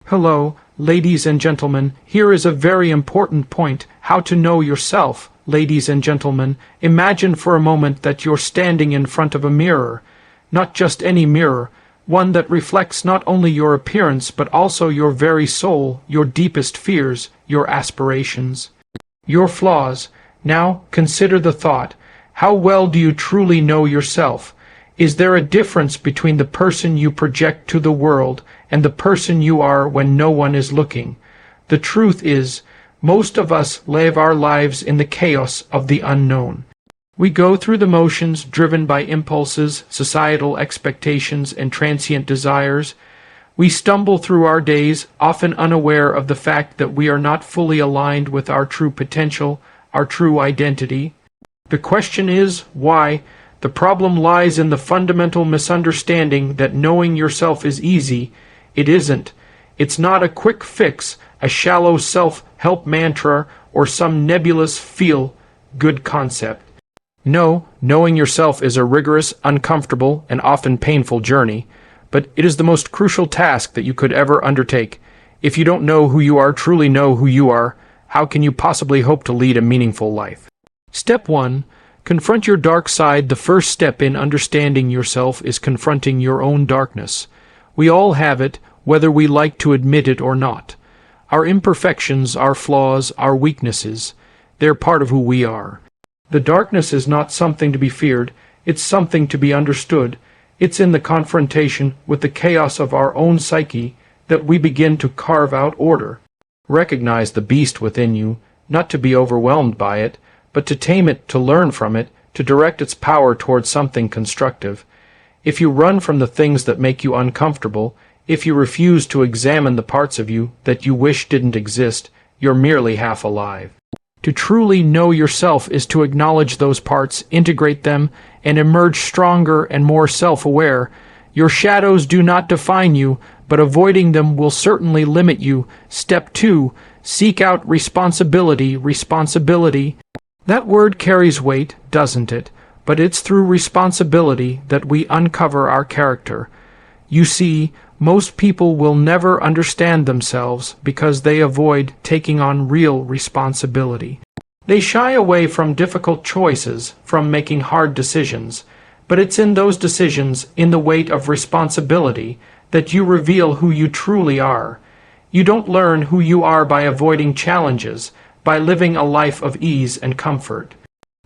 Hello, ladies and gentlemen. Here is a very important point: how to know yourself. Ladies and gentlemen, imagine for a moment that you're standing in front of a mirror. Not just any mirror, one that reflects not only your appearance but also your very soul, your deepest fears, your aspirations, your flaws. Now, consider the thought: how well do you truly know yourself? Is there a difference between the person you project to the world and the person you are when no one is looking? The truth is, most of us live our lives in the chaos of the unknown. We go through the motions, driven by impulses, societal expectations, and transient desires. We stumble through our days, often unaware of the fact that we are not fully aligned with our true potential, our true identity. The question is, why? The problem lies in the fundamental misunderstanding that knowing yourself is easy. It isn't. It's not a quick fix, a shallow self-help mantra, or some nebulous feel-good concept. No, knowing yourself is a rigorous, uncomfortable, and often painful journey, but it is the most crucial task that you could ever undertake. If you don't know who you are, truly know who you are, how can you possibly hope to lead a meaningful life? Step 1. Confront your dark side. The first step in understanding yourself is confronting your own darkness. We all have it, whether we like to admit it or not. Our imperfections, our flaws, our weaknesses, they're part of who we are. The darkness is not something to be feared, it's something to be understood. It's in the confrontation with the chaos of our own psyche that we begin to carve out order. Recognize the beast within you, not to be overwhelmed by it, but to tame it, to learn from it, to direct its power towards something constructive. If you run from the things that make you uncomfortable, if you refuse to examine the parts of you that you wish didn't exist, you're merely half alive. To truly know yourself is to acknowledge those parts, integrate them, and emerge stronger and more self-aware. Your shadows do not define you, but avoiding them will certainly limit you. Step 2. Seek out responsibility. Responsibility. That word carries weight, doesn't it? But it's through responsibility that we uncover our character. You see, most people will never understand themselves because they avoid taking on real responsibility. They shy away from difficult choices, from making hard decisions. But it's in those decisions, in the weight of responsibility, that you reveal who you truly are. You don't learn who you are by avoiding challenges, by living a life of ease and comfort.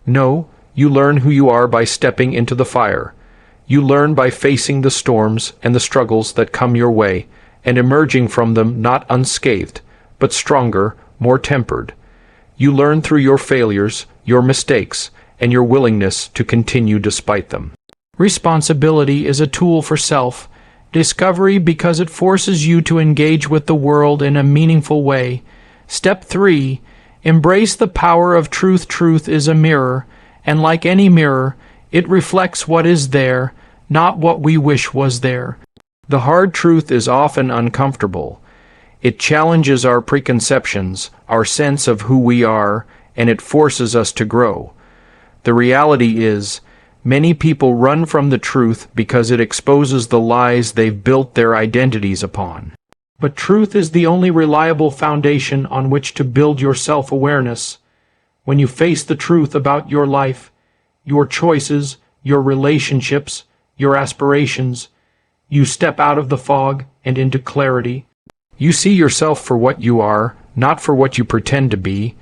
No, you learn who you are by stepping into the fire. You learn by facing the storms and the struggles that come your way, and emerging from them not unscathed, but stronger, more tempered. You learn through your failures, your mistakes, and your willingness to continue despite them. Responsibility is a tool for self-discovery because it forces you to engage with the world in a meaningful way. Step 3. Embrace the power of truth. Truth is a mirror, and like any mirror, it reflects what is there, not what we wish was there. The hard truth is often uncomfortable. It challenges our preconceptions, our sense of who we are, and it forces us to grow. The reality is, many people run from the truth because it exposes the lies they've built their identities upon. But truth is the only reliable foundation on which to build your self-awareness. When you face the truth about your life, your choices, your relationships, your aspirations, you step out of the fog and into clarity. You see yourself for what you are, not for what you pretend to be,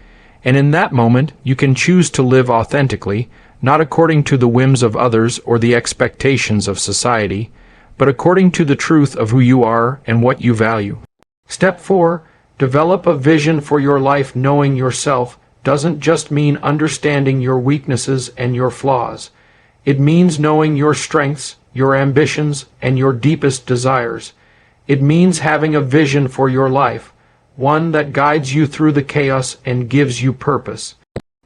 and in that moment you can choose to live authentically, not according to the whims of others or the expectations of society, but according to the truth of who you are and what you value. Step 4. Develop a vision for your life. Knowing yourself doesn't just mean understanding your weaknesses and your flaws. It means knowing your strengths, your ambitions, and your deepest desires. It means having a vision for your life, one that guides you through the chaos and gives you purpose.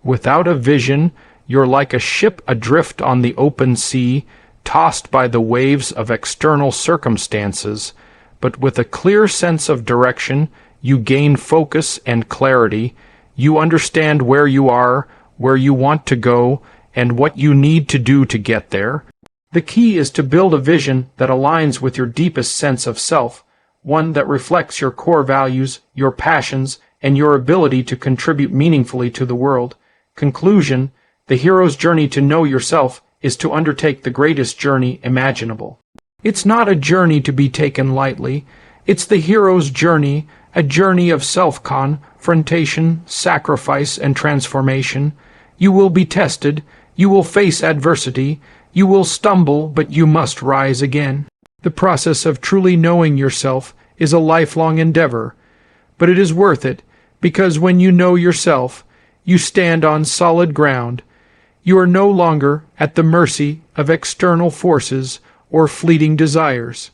Without a vision, you're like a ship adrift on the open sea, tossed by the waves of external circumstances, but with a clear sense of direction, you gain focus and clarity. You understand where you are, where you want to go, and what you need to do to get there. The key is to build a vision that aligns with your deepest sense of self, one that reflects your core values, your passions, and your ability to contribute meaningfully to the world. Conclusion: the hero's journey to know yourself is to undertake the greatest journey imaginable. It's not a journey to be taken lightly. It's the hero's journey, a journey of self-confrontation, sacrifice, and transformation. You will be tested. You will face adversity. You will stumble, but you must rise again. The process of truly knowing yourself is a lifelong endeavor, but it is worth it, because when you know yourself, you stand on solid ground. You are no longer at the mercy of external forces or fleeting desires.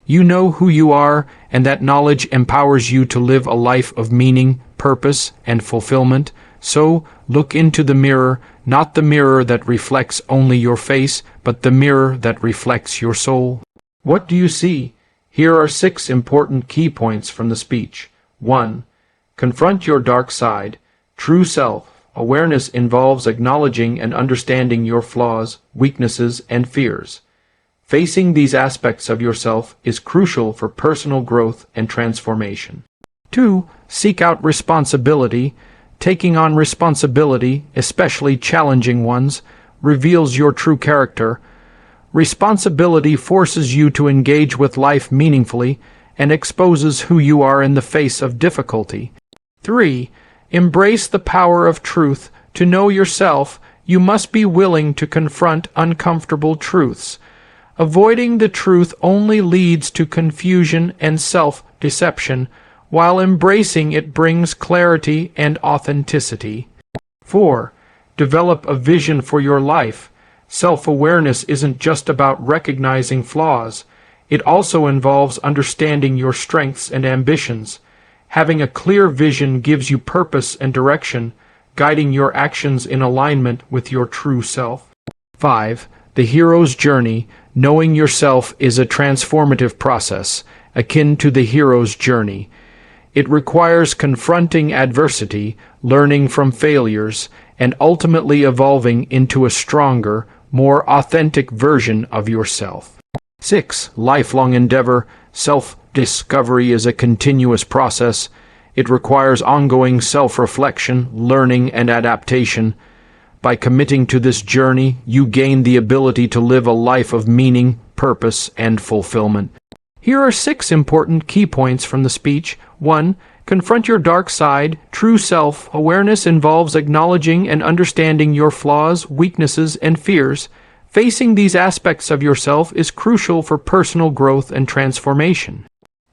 You know who you are, and that knowledge empowers you to live a life of meaning, purpose, and fulfillment. So, look into the mirror, not the mirror that reflects only your face, but the mirror that reflects your soul. What do you see? Here are 6 important key points from the speech. 1. Confront your dark side. True self-awareness involves acknowledging and understanding your flaws, weaknesses, and fears. Facing these aspects of yourself is crucial for personal growth and transformation. 2. Seek out responsibility. Taking on responsibility, especially challenging ones, reveals your true character. Responsibility forces you to engage with life meaningfully and exposes who you are in the face of difficulty. 3. Embrace the power of truth. To know yourself, you must be willing to confront uncomfortable truths. Avoiding the truth only leads to confusion and self-deception, while embracing it brings clarity and authenticity. 4. Develop a vision for your life. Self-awareness isn't just about recognizing flaws. It also involves understanding your strengths and ambitions. Having a clear vision gives you purpose and direction, guiding your actions in alignment with your true self. 5. The hero's journey. Knowing yourself is a transformative process, akin to the hero's journey. It requires confronting adversity, learning from failures, and ultimately evolving into a stronger, more authentic version of yourself. 6. Lifelong endeavor. Self-discovery is a continuous process. It requires ongoing self-reflection, learning, and adaptation. By committing to this journey, you gain the ability to live a life of meaning, purpose, and fulfillment. Here are 6 important key points from the speech. 1. Confront your dark side. True self-awareness involves acknowledging and understanding your flaws, weaknesses, and fears. Facing these aspects of yourself is crucial for personal growth and transformation.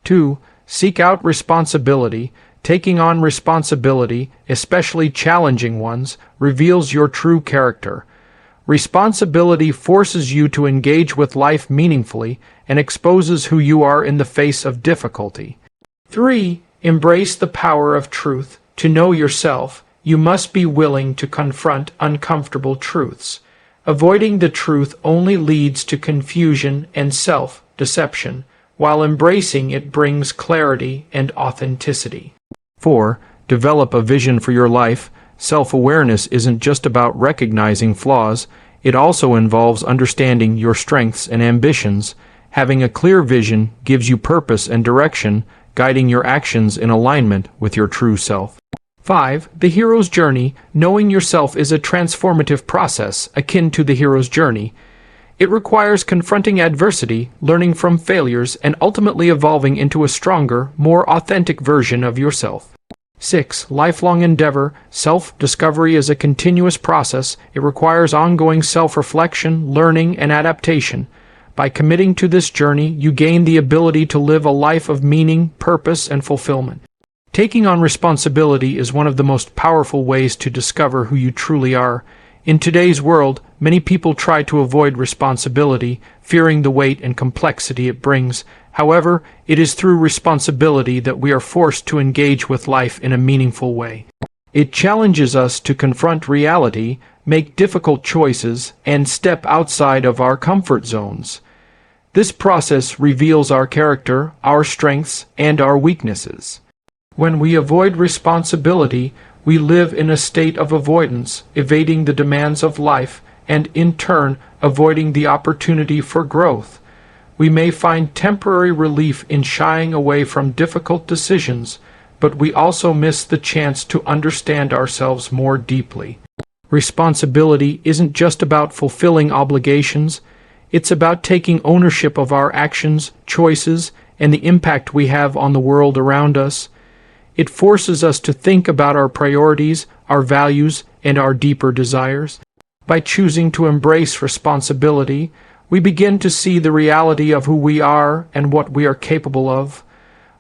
2. Seek out responsibility. Taking on responsibility, especially challenging ones, reveals your true character. Responsibility forces you to engage with life meaningfully and exposes who you are in the face of difficulty. 3. Embrace the power of truth. To know yourself, you must be willing to confront uncomfortable truths. Avoiding the truth only leads to confusion and self-deception, while embracing it brings clarity and authenticity. 4. Develop a vision for your life. Self-awareness isn't just about recognizing flaws. It also involves understanding your strengths and ambitions. Having a clear vision gives you purpose and direction, guiding your actions in alignment with your true self. 5. The hero's journey. Knowing yourself is a transformative process, akin to the hero's journey. It requires confronting adversity, learning from failures, and ultimately evolving into a stronger, more authentic version of yourself. 6. Lifelong endeavor. Self-discovery is a continuous process. It requires ongoing self-reflection, learning, and adaptation. By committing to this journey, you gain the ability to live a life of meaning, purpose, and fulfillment. Taking on responsibility is one of the most powerful ways to discover who you truly are. In today's world, many people try to avoid responsibility, fearing the weight and complexity it brings. However, it is through responsibility that we are forced to engage with life in a meaningful way. It challenges us to confront reality, make difficult choices, and step outside of our comfort zones. This process reveals our character, our strengths, and our weaknesses. When we avoid responsibility, we live in a state of avoidance, evading the demands of life, and in turn, avoiding the opportunity for growth. We may find temporary relief in shying away from difficult decisions, but we also miss the chance to understand ourselves more deeply. Responsibility isn't just about fulfilling obligations, it's about taking ownership of our actions, choices, and the impact we have on the world around us. It forces us to think about our priorities, our values, and our deeper desires. By choosing to embrace responsibility, we begin to see the reality of who we are and what we are capable of.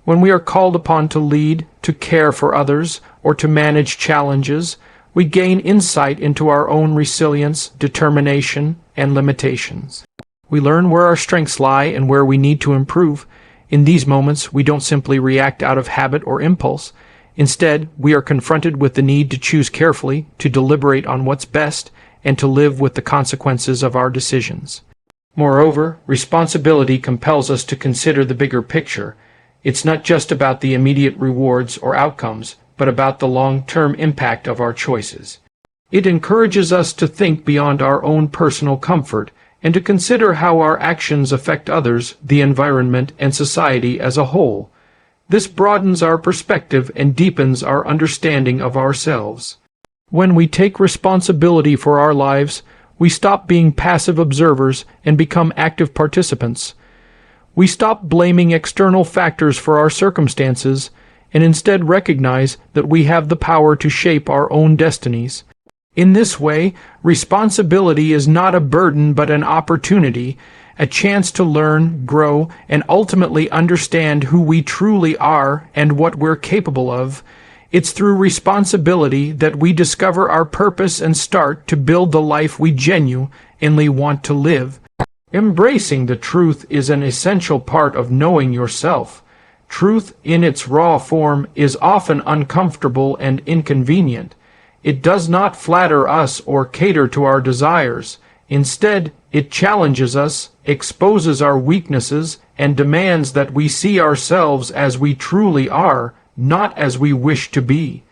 When we are called upon to lead, to care for others, or to manage challenges, we gain insight into our own resilience, determination, and limitations. We learn where our strengths lie and where we need to improve. In these moments, we don't simply react out of habit or impulse. Instead, we are confronted with the need to choose carefully, to deliberate on what's best, and to live with the consequences of our decisions. Moreover, responsibility compels us to consider the bigger picture. It's not just about the immediate rewards or outcomes, but about the long-term impact of our choices. It encourages us to think beyond our own personal comfort and to consider how our actions affect others, the environment, and society as a whole. This broadens our perspective and deepens our understanding of ourselves. When we take responsibility for our lives, we stop being passive observers and become active participants. We stop blaming external factors for our circumstances and instead recognize that we have the power to shape our own destinies. In this way, responsibility is not a burden but an opportunity, a chance to learn, grow, and ultimately understand who we truly are and what we're capable of. It's through responsibility that we discover our purpose and start to build the life we genuinely want to live. Embracing the truth is an essential part of knowing yourself. Truth in its raw form is often uncomfortable and inconvenient. It does not flatter us or cater to our desires. Instead, it challenges us, exposes our weaknesses, and demands that we see ourselves as we truly are, not as we wish to be.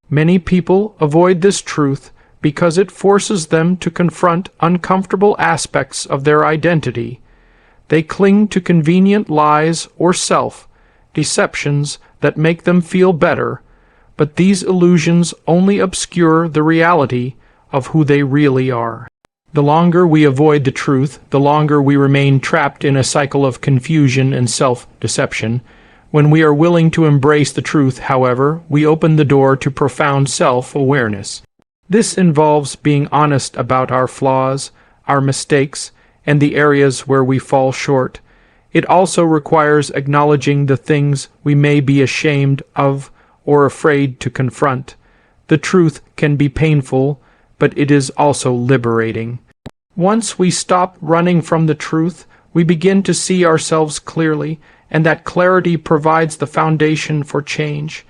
Many people avoid this truth because it forces them to confront uncomfortable aspects of their identity. They cling to convenient lies or self-deceptions that make them feel better, but these illusions only obscure the reality of who they really are. The longer we avoid the truth, the longer we remain trapped in a cycle of confusion and self-deception. When we are willing to embrace the truth, however, we open the door to profound self-awareness. This involves being honest about our flaws, our mistakes, and the areas where we fall short. It also requires acknowledging the things we may be ashamed of or afraid to confront. The truth can be painful, but it is also liberating. Once we stop running from the truth, we begin to see ourselves clearly, and that clarity provides the foundation for change.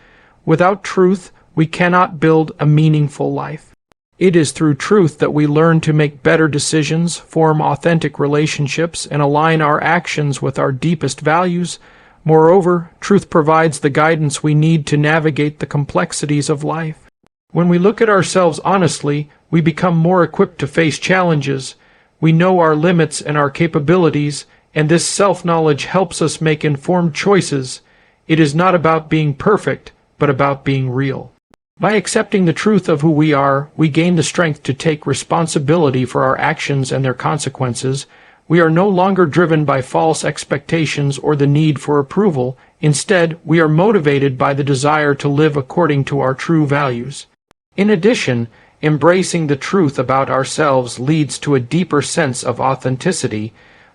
Without truth, we cannot build a meaningful life. It is through truth that we learn to make better decisions, form authentic relationships, and align our actions with our deepest values. Moreover, truth provides the guidance we need to navigate the complexities of life. When we look at ourselves honestly, we become more equipped to face challenges. We know our limits and our capabilities, and this self-knowledge helps us make informed choices. It is not about being perfect, but about being real. By accepting the truth of who we are, we gain the strength to take responsibility for our actions and their consequences. We are no longer driven by false expectations or the need for approval. Instead, we are motivated by the desire to live according to our true values. In addition, embracing the truth about ourselves leads to a deeper sense of authenticity.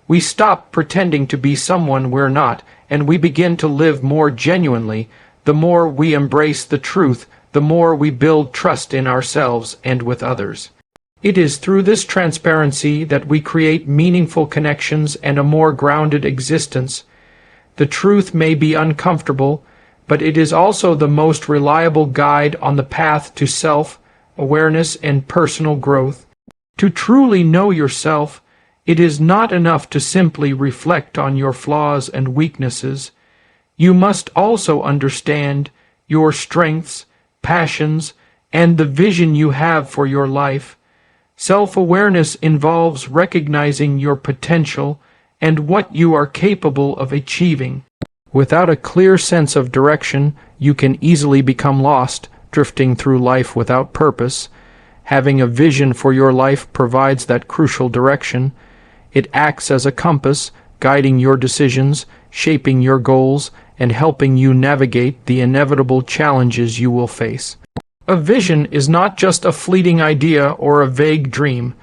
We stop pretending to be someone we're not, and we begin to live more genuinely. The more we embrace the truth, the more we build trust in ourselves and with others. It is through this transparency that we create meaningful connections and a more grounded existence. The truth may be uncomfortable, but it is also the most reliable guide on the path to self-awareness and personal growth. To truly know yourself, it is not enough to simply reflect on your flaws and weaknesses. You must also understand your strengths, passions, and the vision you have for your life. Self-awareness involves recognizing your potential, and what you are capable of achieving. Without a clear sense of direction, you can easily become lost, drifting through life without purpose. Having a vision for your life provides that crucial direction. It acts as a compass, guiding your decisions, shaping your goals, and helping you navigate the inevitable challenges you will face. A vision is not just a fleeting idea or a vague dream.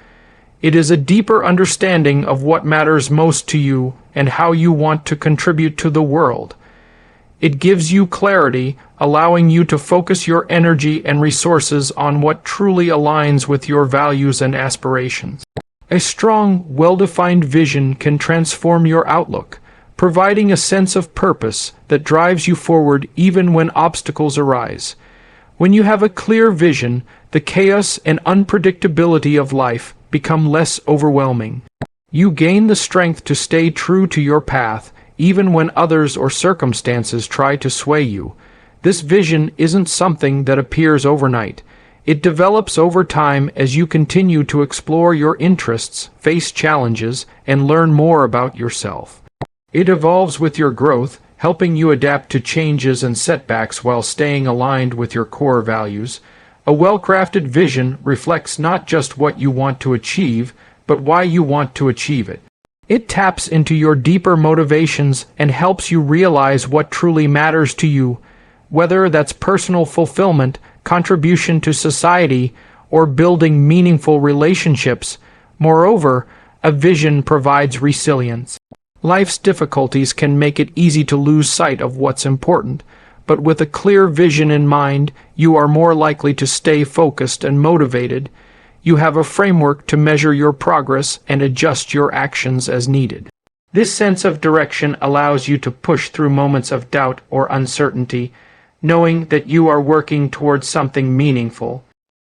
It is a deeper understanding of what matters most to you and how you want to contribute to the world. It gives you clarity, allowing you to focus your energy and resources on what truly aligns with your values and aspirations. A strong, well-defined vision can transform your outlook, providing a sense of purpose that drives you forward even when obstacles arise. When you have a clear vision, the chaos and unpredictability of life become less overwhelming. You gain the strength to stay true to your path, even when others or circumstances try to sway you. This vision isn't something that appears overnight. It develops over time as you continue to explore your interests, face challenges, and learn more about yourself. It evolves with your growth, helping you adapt to changes and setbacks while staying aligned with your core values. A well-crafted vision reflects not just what you want to achieve, but why you want to achieve it. It taps into your deeper motivations and helps you realize what truly matters to you, whether that's personal fulfillment, contribution to society, or building meaningful relationships. Moreover, a vision provides resilience. Life's difficulties can make it easy to lose sight of what's important, but with a clear vision in mind, you are more likely to stay focused and motivated. You have a framework to measure your progress and adjust your actions as needed. This sense of direction allows you to push through moments of doubt or uncertainty, knowing that you are working towards something meaningful.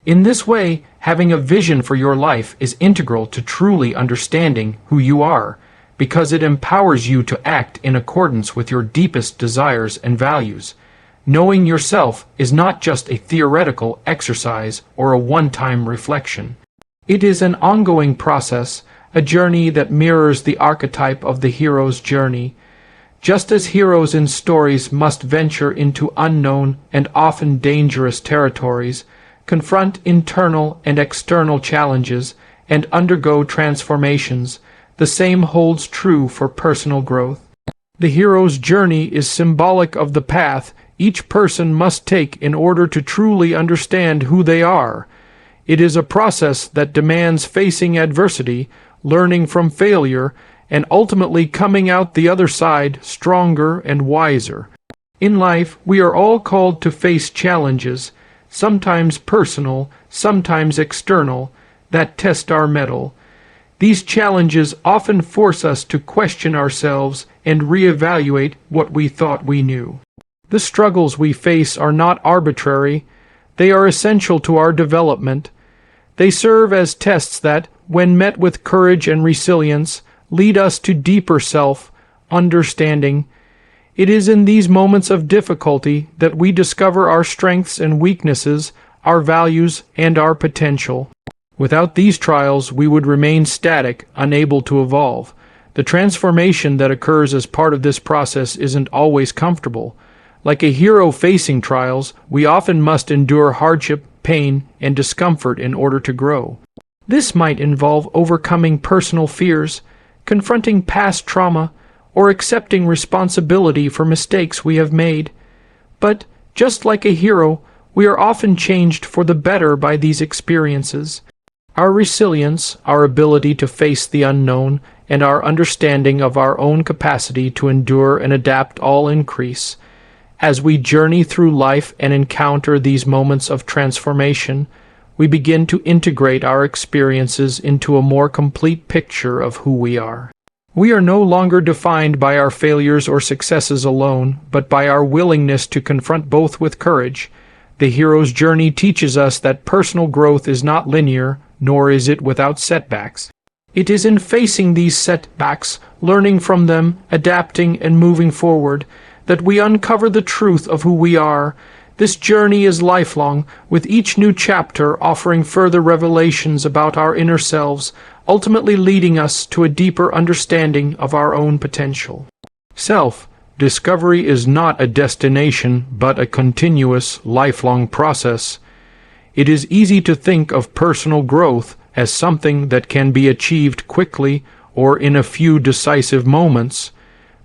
In this way, having a vision for your life is integral to truly understanding who you are, because it empowers you to act in accordance with your deepest desires and values. Knowing yourself is not just a theoretical exercise or a one-time reflection. It is an ongoing process, a journey that mirrors the archetype of the hero's journey. Just as heroes in stories must venture into unknown and often dangerous territories, confront internal and external challenges, and undergo transformations, the same holds true for personal growth. The hero's journey is symbolic of the path each person must take in order to truly understand who they are. It is a process that demands facing adversity, learning from failure, and ultimately coming out the other side stronger and wiser. In life, we are all called to face challenges, sometimes personal, sometimes external, that test our mettle. These challenges often force us to question ourselves and reevaluate what we thought we knew. The struggles we face are not arbitrary. They are essential to our development. They serve as tests that, when met with courage and resilience, lead us to deeper self-understanding. It is in these moments of difficulty that we discover our strengths and weaknesses, our values, and our potential. Without these trials, we would remain static, unable to evolve. The transformation that occurs as part of this process isn't always comfortable. Like a hero facing trials, we often must endure hardship, pain, and discomfort in order to grow. This might involve overcoming personal fears, confronting past trauma, or accepting responsibility for mistakes we have made. But, just like a hero, we are often changed for the better by these experiences. Our resilience, our ability to face the unknown, and our understanding of our own capacity to endure and adapt all increase. As we journey through life and encounter these moments of transformation, we begin to integrate our experiences into a more complete picture of who we are. We are no longer defined by our failures or successes alone, but by our willingness to confront both with courage. The hero's journey teaches us that personal growth is not linear, nor is it without setbacks. It is in facing these setbacks, learning from them, adapting, and moving forward, that we uncover the truth of who we are. This journey is lifelong, with each new chapter offering further revelations about our inner selves, ultimately leading us to a deeper understanding of our own potential. Self-discovery is not a destination, but a continuous, lifelong process. It is easy to think of personal growth as something that can be achieved quickly or in a few decisive moments,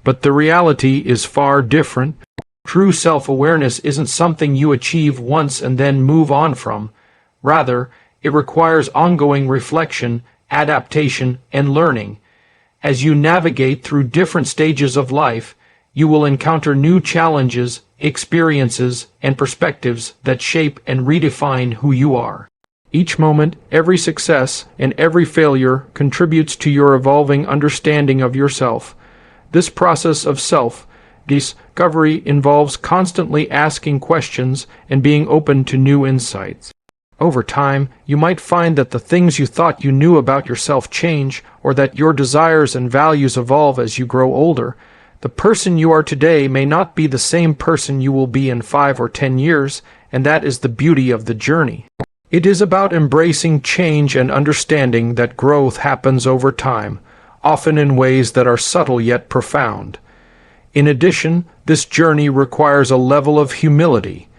but the reality is far different. True self-awareness isn't something you achieve once and then move on from. Rather, it requires ongoing reflection, adaptation, and learning. As you navigate through different stages of life, you will encounter new challenges, experiences, and perspectives that shape and redefine who you are. Each moment, every success, and every failure contributes to your evolving understanding of yourself. This process of self-discovery involves constantly asking questions and being open to new insights. Over time, you might find that the things you thought you knew about yourself change, or that your desires and values evolve as you grow older. The person you are today may not be the same person you will be in 5 or 10 years, and that is the beauty of the journey. It is about embracing change and understanding that growth happens over time, often in ways that are subtle yet profound. In addition, this journey requires a level of humility.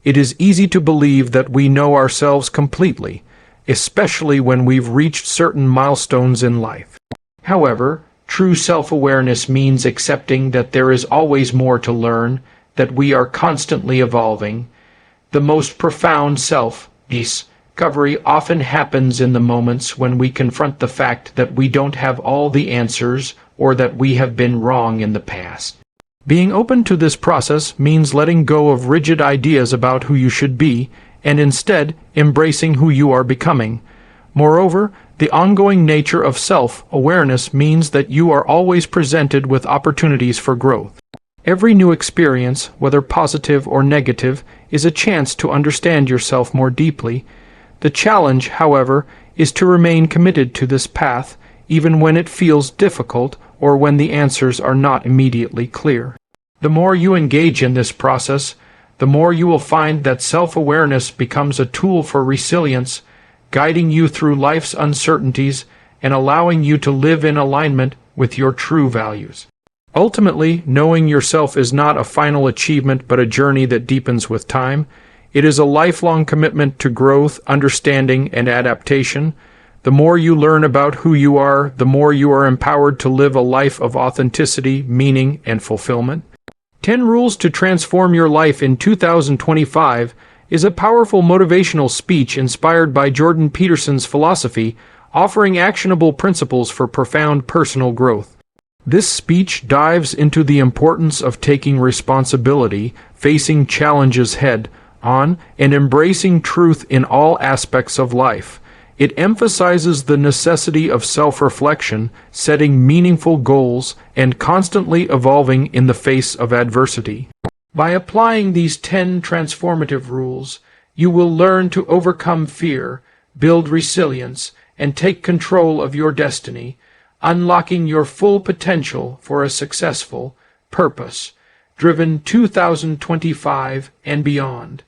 It is easy to believe that we know ourselves completely, especially when we've reached certain milestones in life. However, true self-awareness means accepting that there is always more to learn, that we are constantly evolving. The most profound self-discovery often happens in the moments when we confront the fact that we don't have all the answers or that we have been wrong in the past. Being open to this process means letting go of rigid ideas about who you should be and instead embracing who you are becoming. Moreover, the ongoing nature of self-awareness means that you are always presented with opportunities for growth. Every new experience, whether positive or negative, is a chance to understand yourself more deeply. The challenge, however, is to remain committed to this path, even when it feels difficult or when the answers are not immediately clear. The more you engage in this process, the more you will find that self-awareness becomes a tool for resilience, guiding you through life's uncertainties and allowing you to live in alignment with your true values. Ultimately, knowing yourself is not a final achievement but a journey that deepens with time. It is a lifelong commitment to growth, understanding, and adaptation. The more you learn about who you are, the more you are empowered to live a life of authenticity, meaning, and fulfillment. 10 Rules to Transform Your Life in 2025 is a powerful motivational speech inspired by Jordan Peterson's philosophy, offering actionable principles for profound personal growth. This speech dives into the importance of taking responsibility, facing challenges head-on, and embracing truth in all aspects of life. It emphasizes the necessity of self-reflection, setting meaningful goals, and constantly evolving in the face of adversity. By applying these 10 transformative rules, you will learn to overcome fear, build resilience, and take control of your destiny, unlocking your full potential for a successful, purpose-driven 2025 and beyond.